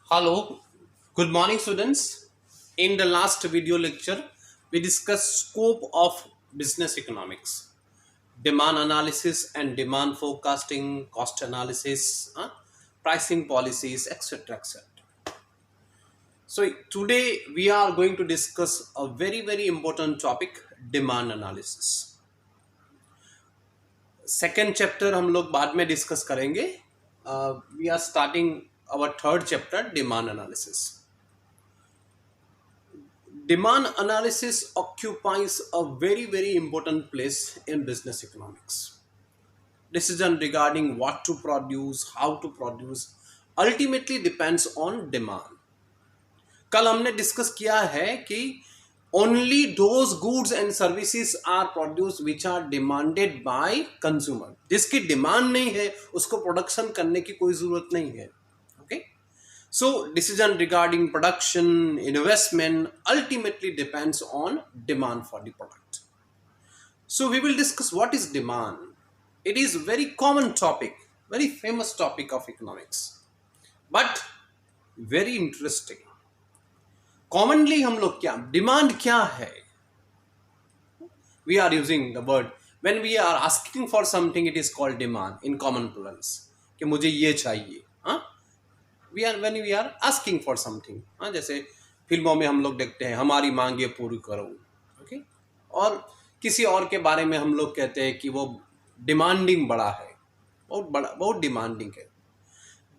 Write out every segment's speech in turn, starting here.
Hello, good morning students. In the last video lecture, we discussed scope of business economics, demand analysis and demand forecasting, cost analysis, pricing policies, etc. etc. So today we are going to discuss a very important topic, demand analysis. Second chapter हम लोग बाद में discuss करेंगे. We are starting our third chapter, demand analysis. Demand analysis occupies a very important place in business economics. Decision regarding what to produce, how to produce, ultimately depends on demand. कल हमने discuss किया है कि only those goods and services are produced which are demanded by consumer. जिसकी demand नहीं है उसको production करने की कोई जरूरत नहीं है. Okay? So decision regarding production, investment ultimately depends on demand for the product. So we will discuss what is demand. It is very common topic, very famous topic of economics, but very interesting. Commonly हम लोग क्या demand क्या है? We are using the word when we are asking for something, it is called demand in common plurals. कि मुझे ये चाहिए, हाँ? when we are asking for something, हाँ, जैसे फिल्मों में हम लोग देखते हैं हमारी मांगे पूरी करो. ओके. और किसी और के बारे में हम लोग कहते हैं कि वो डिमांडिंग बड़ा है, बहुत डिमांडिंग है.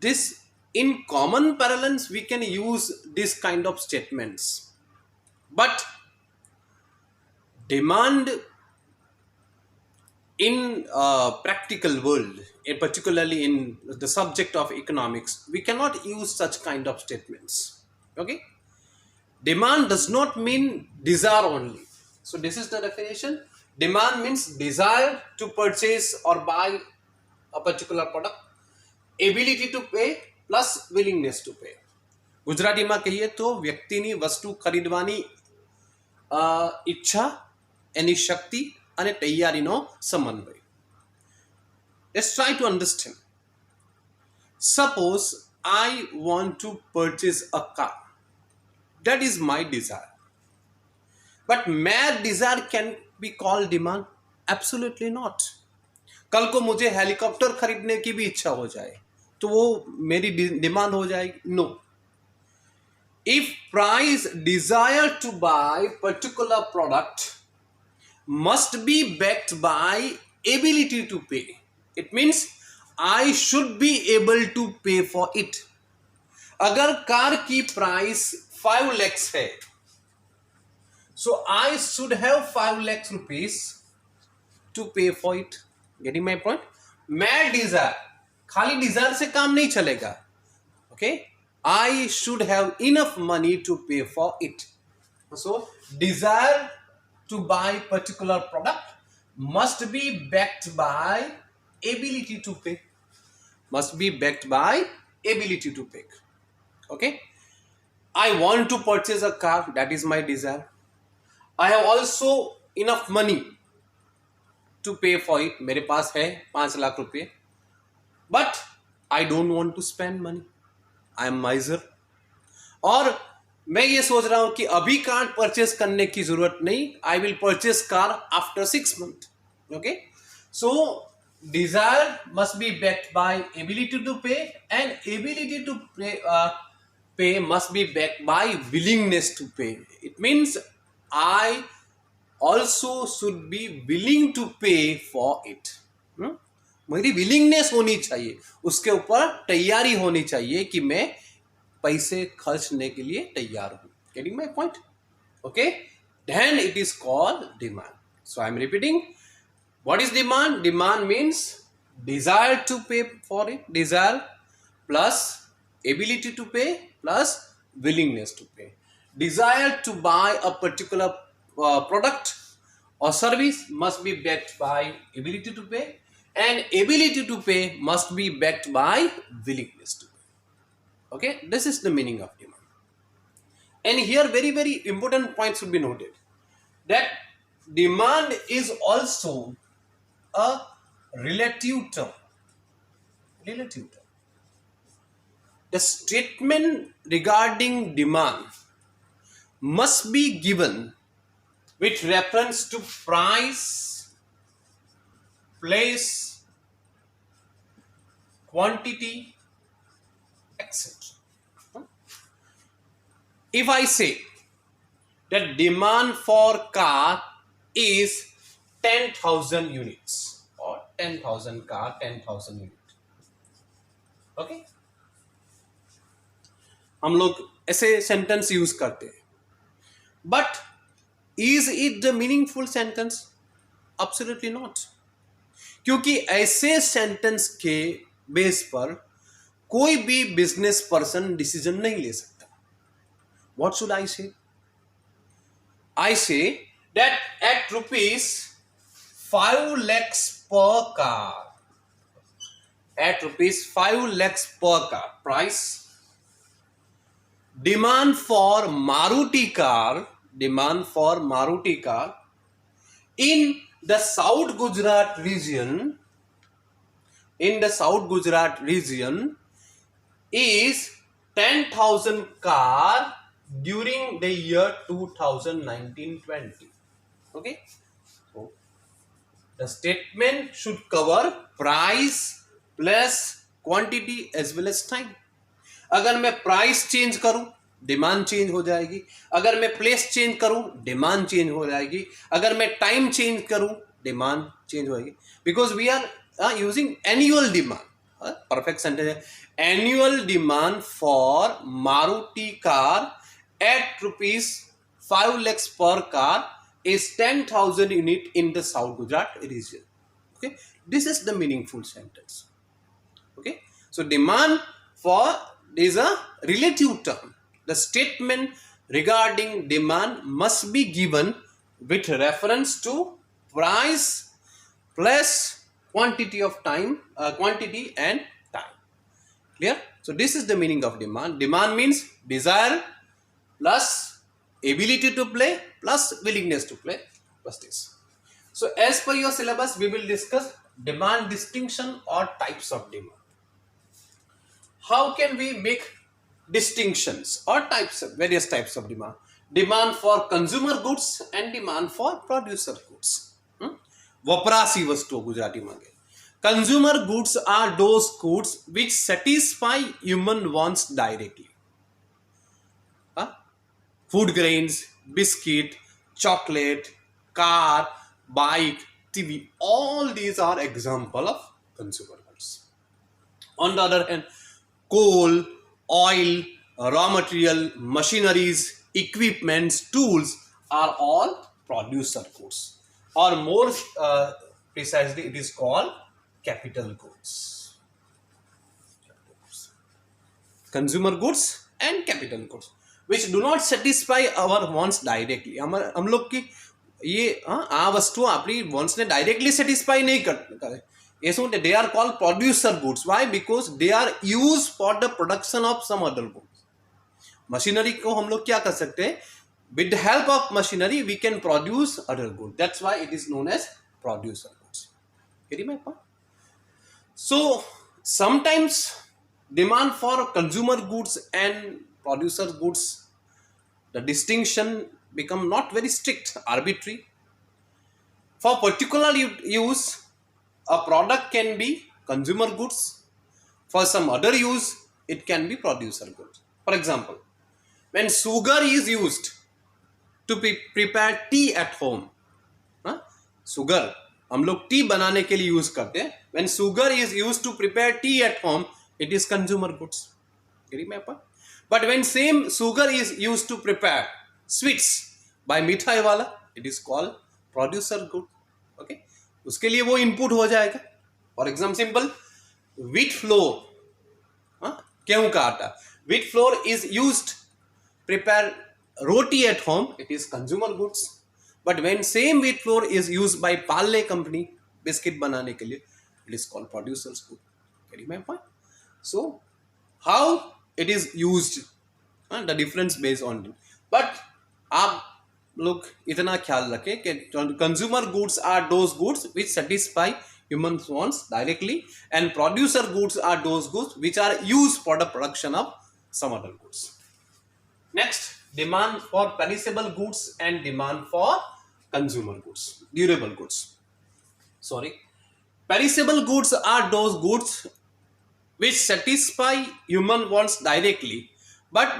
This in common parlance we can use this kind of statements, but demand in practical world, particularly in the subject of economics, we cannot use such kind of statements. Okay. Demand does not mean desire only. So this is the definition. Demand means desire to purchase or buy a particular product, ability to pay plus willingness to pay. ગુજરાતીમાં કહીએ તો વ્યક્તિની વસ્તુ ખરીદવાની ઈચ્છા, એની શક્તિ અને તૈયારીનો સમન્વય. Let's try to understand. Suppose I want to purchase a car. That is my desire. But mere desire can be called demand? Absolutely not. कल को मुझे हेलीकॉप्टर खरीदने की भी इच्छा हो जाए तो वो मेरी डिमांड हो जाएगी? No. If price desire to buy particular product must be backed by ability to pay. It means I should be able to pay for it. अगर कार की प्राइस 5 lakhs है, so I should have 5 lakhs rupees to pay for it. Getting my point? मैं desire, खाली desire से काम नहीं चलेगा. Okay? I should have enough money to pay for it. So desire to buy particular product must be backed by ability to pay. Must be backed by ability to pay. Okay. I want to purchase a car. That is my desire. I have also enough money to pay for it. मेरे पास है 5 लाख रुपये. But I don't want to spend money. I am miser. और मैं ये सोच रहा हूं कि अभी कार परचेस करने की जरूरत नहीं. I will purchase car after 6 months. Okay. So desire must be backed by ability to pay and ability to pay must be backed by willingness to pay. It means I also should be willing to pay for it. मेरी willingness होनी चाहिए, उसके ऊपर तैयारी होनी चाहिए कि मैं पैसे खर्चने के लिए तैयार हूं. Getting my point? Okay. Then it is called demand. So I am repeating. What is demand? Demand means desire to pay for it. Desire plus ability to pay plus willingness to pay. Desire to buy a particular product or service must be backed by ability to pay, and ability to pay must be backed by willingness to pay. Okay, this is the meaning of demand. And here very important points should be noted, that demand is also a relative term. The statement regarding demand must be given with reference to price, place, quantity, etc. If I say that demand for car is 10,000 units or 10,000 car, 10,000 unit, okay, हम लोग ऐसे sentence use करते हैं. But is it the meaningful sentence? Absolutely not. क्योंकि ऐसे sentence के base पर कोई भी बिजनेस पर्सन डिसीजन नहीं ले सकता. व्हाट शुड आई से? I say that at rupees 5 lakhs per car, at rupees 5 lakhs per car price, demand for Maruti car in the South Gujarat region is 10,000 car during the year 2019-20. Okay, so the statement should cover price plus quantity as well as time. अगर मैं price change करूं, demand change हो जाएगी. अगर मैं place change करूं, demand change हो जाएगी. अगर मैं टाइम चेंज करूं, डिमांड चेंज हो जाएगी. Because we are using annual demand. Perfect sentence है. Annual demand for Maruti car at rupees 5 lakhs per car is 10,000 unit in the South Gujarat region. Okay, this is the meaningful sentence. Okay, so demand for is a relative term. The statement regarding demand must be given with reference to price plus quantity of time, quantity and time. Clear? So this is the meaning of demand. Demand means desire plus ability to play plus willingness to play plus this. So as per your syllabus, we will discuss demand distinction or types of demand. How can we make distinctions or various types of demand? Demand for consumer goods and demand for producer goods. वपरासी वस्तुओं गुजराती में. Consumer goods are those goods which satisfy human wants directly. Food grains, biscuit, chocolate, car, bike, TV, all these are example of consumer goods. On the other hand, coal, oil, raw material, machineries, equipments, tools are all producer goods, or more precisely it is called capital goods. Consumer goods and capital goods which do not satisfy our wants directly. हम लोग की ये आ वस्तु अपनी wants ने directly satisfy नहीं करे. ऐसे they are called producer goods. Why? Because they are used for the production of some other goods. Machinery को हम लोग क्या कर सकते हैं? With the help of machinery we can produce other goods. That's why it is known as producer goods. Getting my point? So sometimes demand for consumer goods and producer goods, the distinction become not very strict, arbitrary. For particular use, a product can be consumer goods. For some other use, it can be producer goods. For example, when sugar is used to prepare tea at home, sugar हम लोग T बनाने के लिए use करते हैं. When sugar is used to prepare tea at home, it is consumer goods. Getting my point? But when same sugar is used to prepare sweets by मिठाई वाला, it is called producer good. Okay, उसके लिए वो input हो जाएगा. For example, simple wheat flour, गेहूं का आटा. Wheat flour is used prepare roti at home, it is consumer goods. But when same wheat flour is used by Parle company biscuit बनाने के लिए, it is called producer's good. Getting my point? So how it is used, the difference based on it. But आप लोग इतना ख्याल रखें कि consumer goods are those goods which satisfy humans wants directly, and producer goods are those goods which are used for the production of some other goods. Next, demand for perishable goods and demand for consumer goods, durable goods. Sorry. Perishable goods are those goods which satisfy human wants directly, but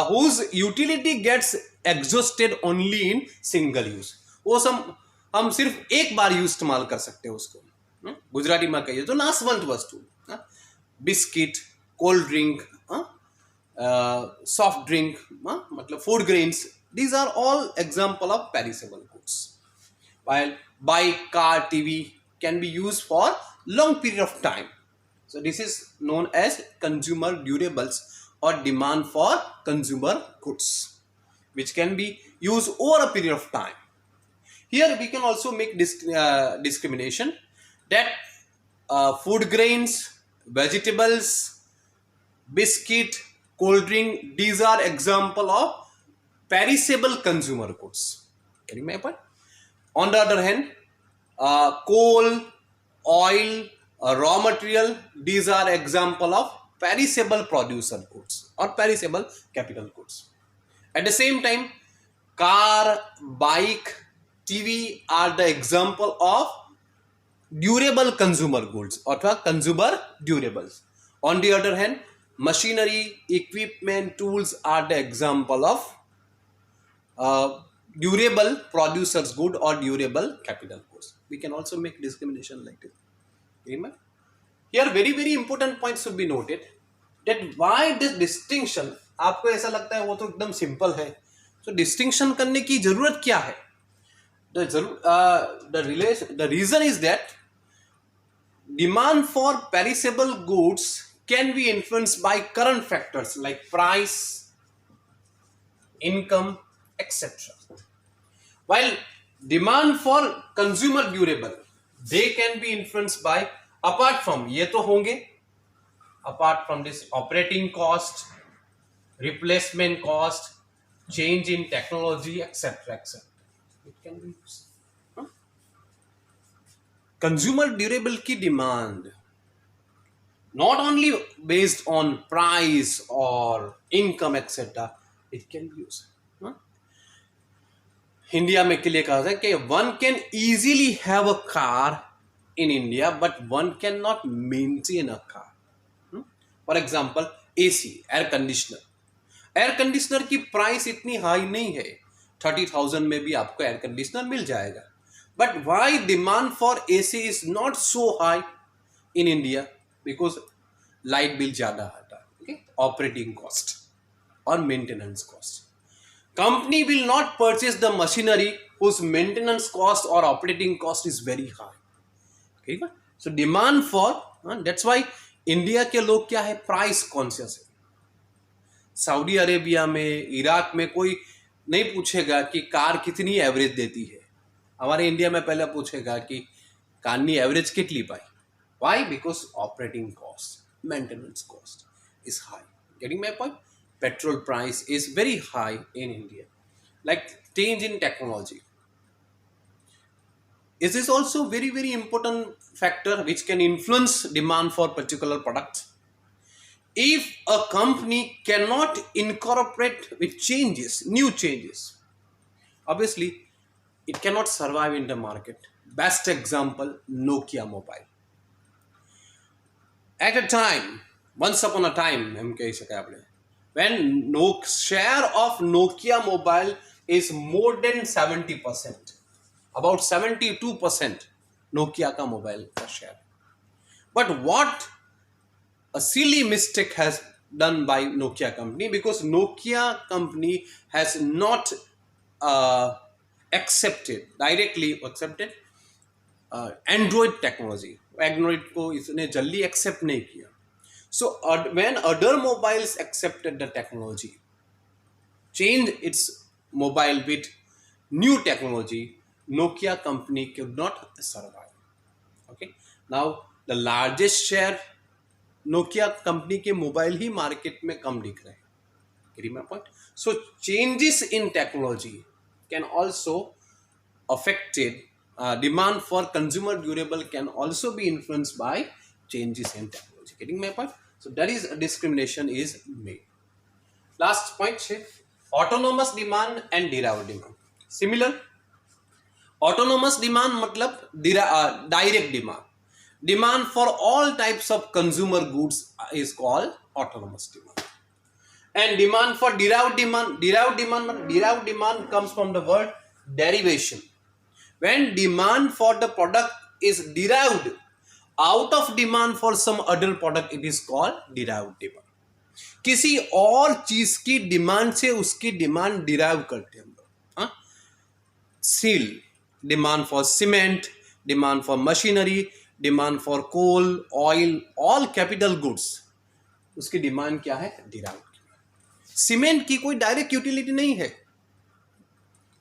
whose utility gets exhausted only in single use. वो हम सिर्फ एक बार use इस्तेमाल कर सकते हैं उसको. गुजराती में कहिए तो नाशवंत वस्तु, biscuit, cold drink, soft drink, मतलब food grains, these are all example of perishable goods. While bike, car, TV can be used for long period of time. So this is known as consumer durables or demand for consumer goods, which can be used over a period of time. Here we can also make discrimination that food grains, vegetables, biscuit, cold drink, these are example of perishable consumer goods. Getting my point? On the other hand, coal, oil, raw material, these are example of perishable producer goods or perishable capital goods. At the same time, car, bike, TV are the example of durable consumer goods or consumer durables. On the other hand, machinery, equipment, tools are the example of durable producers good or durable capital goods. We can also make discrimination like this. Remember? Here very important points should be noted that why this distinction. आपको ऐसा लगता है वो तो एकदम simple है, so distinction करने की जरूरत क्या है? The reason is that demand for perishable goods can be influenced by current factors like price, income, etc. While demand for consumer durable, they can be influenced by, apart from ये तो होंगे, apart from this operating cost, replacement cost, change in technology, etc. etc. It can be used. Consumer durable की demand not only based on price or income etc. It can be used. India में के लिए कहा था कि one can easily have a car in India but one can not maintain a car. For example AC, air conditioner की price इतनी high नहीं है, 30,000 में भी आपको एयर कंडीशनर मिल जाएगा. But why demand for AC is not so high in India? Because light bill ज्यादा आता है, ऑपरेटिंग कॉस्ट और maintenance cost. Company will not purchase the machinery whose maintenance cost or operating cost is very high. Okay? So demand for, that's why India के लोग क्या है, price conscious है. Saudi Arabia में, इराक में कोई नहीं पूछेगा कि कार कितनी एवरेज देती है. हमारे इंडिया में पहले पूछेगा कि कारनी एवरेज कितनी पाई. Why? Because operating cost, maintenance cost is high. Getting my point? Petrol price is very high in India. Like change in technology. Is this also very important factor which can influence demand for particular products? If a company cannot incorporate with changes, new changes, obviously it cannot survive in the market. Best example, Nokia mobile. At a time, once upon a time, हम कह सके आपने, when share of Nokia mobile is more than 70%, about 72% Nokia का mobile का share. But what a silly mistake has done by Nokia company, because Nokia company has not directly accepted Android technology. Android को इसने जल्दी accept नहीं किया. So when other mobiles accepted the technology, changed its mobile with new technology, Nokia company could not survive. Okay. Now the largest share Nokia company के mobile ही market में कम दिख रहे हैं. Getting my point? So changes in technology can also affected demand for consumer durable can also be influenced by changes in technology. Getting my point? So that is discrimination is made. Last point है autonomous demand and derived demand. Similar, autonomous demand मतलब direct demand. Demand for all types of consumer goods is called autonomous demand. And demand for derived demand comes from the word derivation. When demand for the product is derived out of demand for some other product, it is called derived demand. किसी और चीज की demand से उसकी demand derive करते हैं हम लोग. Steel demand for cement, demand for machinery, demand for coal, oil, all capital goods, उसकी डिमांड क्या है? डिराइव. सीमेंट की कोई डायरेक्ट यूटिलिटी नहीं है.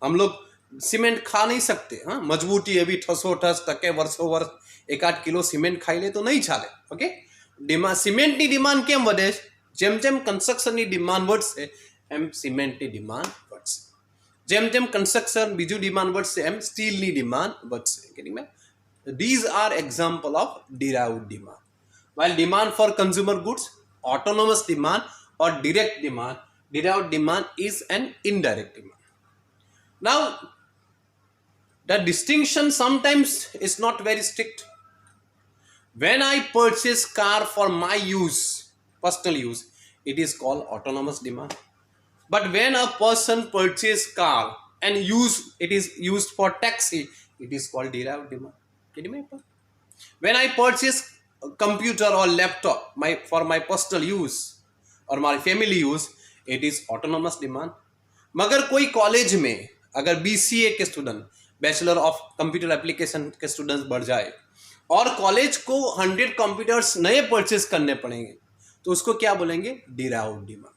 हम लोग सीमेंट खा नहीं सकते. हाँ, मजबूती है भी ठसो ठस टके वर्षो वर्ष 1-8 કિલો સિમેન્ટ ખાઈ લે તો નહીં ચાલે. ઓકે, સિમેન્ટની ડિમાન્ડ કેમ વધે? જેમ જેમ કન્સ્ટ્રક્શનની ડિમાન્ડ વધશે એમ સિમેન્ટની ડિમાન્ડ વધશે. જેમ જેમ કન્સ્ટ્રક્શન બીજું ડિમાન્ડ વધશે એમ સ્ટીલની ડિમાન્ડ વધશે. Getting me? These are example of derived demand. While demand for consumer goods, autonomous demand or direct demand, derived demand is an indirect demand. Now, the distinction sometimes is not very strict. When I purchase car for my use, personal use, it is called autonomous demand. But when a person purchase car and it is used for taxi, it is called derived demand. Get me? When I purchase a computer or laptop for my personal use or my family use, it is autonomous demand. मगर कोई college में अगर BCA के student, bachelor of computer application के students बढ़ जाए और college को 100 कंप्यूटर्स नए परचेस करने पड़ेंगे, तो उसको क्या बोलेंगे? Derived demand.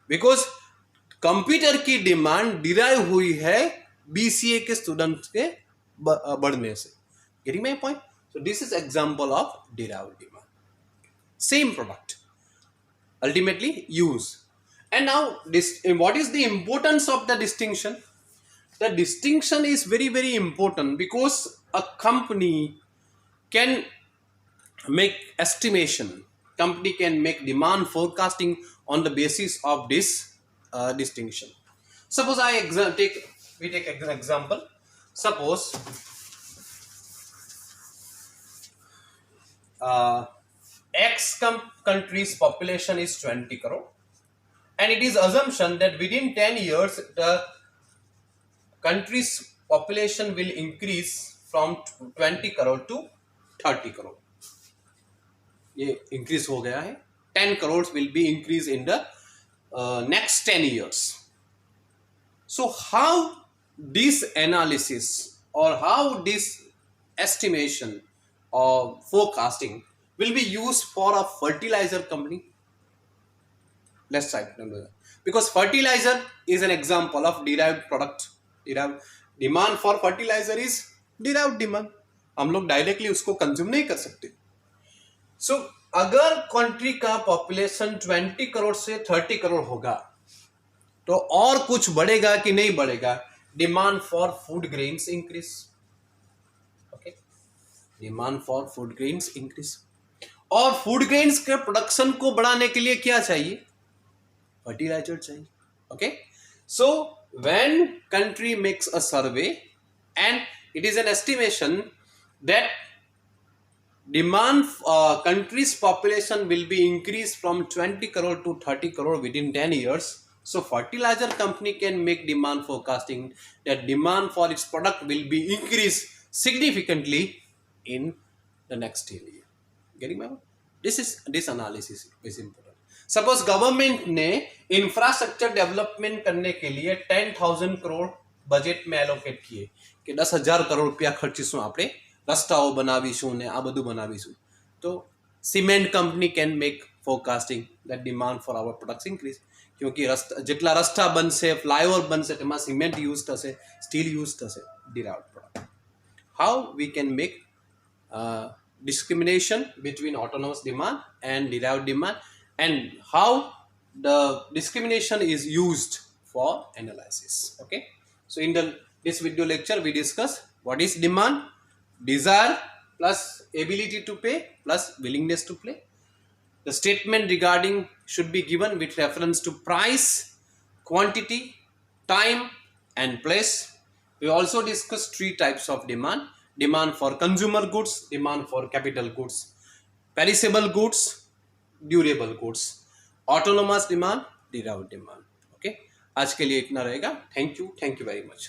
बिकॉज कंप्यूटर की डिमांड डिराइव हुई है BCA के स्टूडेंट्स के बढ़ने से. Getting my point? So this is example of derived demand. Same product ultimately use. And now what is the importance of the distinction? The distinction is very very important because a company can make estimation, company can make demand forecasting on the basis of this distinction. Suppose we take an example. Suppose X country's population is 20 crore and it is assumption that within 10 years the country's population will increase from 20 crore to 30 crore. ये increase हो गया है. 10 crores will be increased in the next 10 years. So how this analysis or how this estimation or forecasting will be used for a fertilizer company? Let's try to remember that. Because fertilizer is an example of derived product. Derived demand for fertilizer is derived demand. हम लोग directly उसको consume नहीं कर सकते. सो अगर country का population 20 crore से 30 करोड़ होगा तो और कुछ बढ़ेगा कि नहीं बढ़ेगा? Demand for food grains increase. Okay, demand for food grains increase. और फूड ग्रेन्स के प्रोडक्शन को बढ़ाने के लिए क्या चाहिए? फर्टिलाइजर चाहिए. Okay, so when country makes a survey and it is an estimation that demand country's population will be increased from 20 crore to 30 crore within 10 years. So fertilizer company can make demand forecasting that demand for its product will be increased significantly in the next year. Getting my point? This analysis is important. Suppose government ने infrastructure development करने के लिए 10,000 crore budget में allocate किए कि 10,000 કરોડ રૂપિયા ખર્ચીશું આપણે રસ્તાઓ બનાવીશું ને આ બધું બનાવીશું. તો cement company can make forecasting that demand for our products increase. क्योंकि જેટલા રસ્તા બનશે, ફ્લાયઓવર બનશે, તેમાં સિમેન્ટ યુઝ થશે, સ્ટીલ યુઝ થશે. derived product. How we can make discrimination between autonomous demand and derived demand, and how the discrimination is used for analysis. Okay, so in this video lecture we discuss What is demand? Desire plus ability to pay plus willingness to pay. The statement regarding should be given with reference to price, quantity, time, and place. We also discussed three types of demand: demand for consumer goods, demand for capital goods, perishable goods, durable goods, autonomous demand, derived demand. Okay, आज के लिए इतना रहेगा. Thank you very much.